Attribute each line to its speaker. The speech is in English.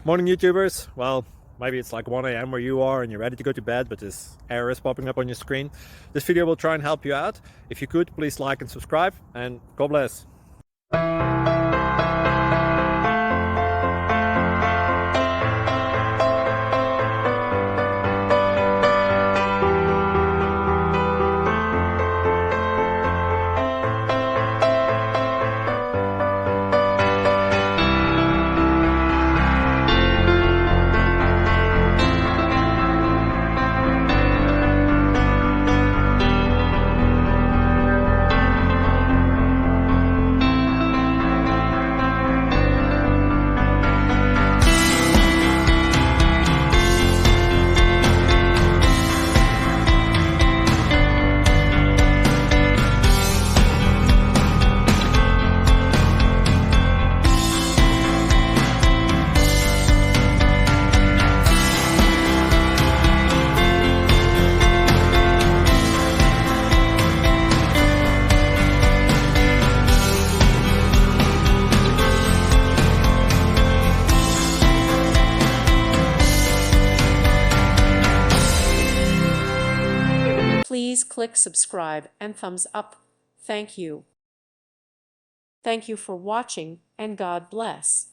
Speaker 1: Morning YouTubers. Well, maybe it's like 1 a.m. where you are and you're ready to go to bed, but this error is popping up on your screen. This video will try and help you out. If you could, please like and subscribe, and God bless.
Speaker 2: Please click subscribe and thumbs up. Thank you. Thank you for watching, and God bless.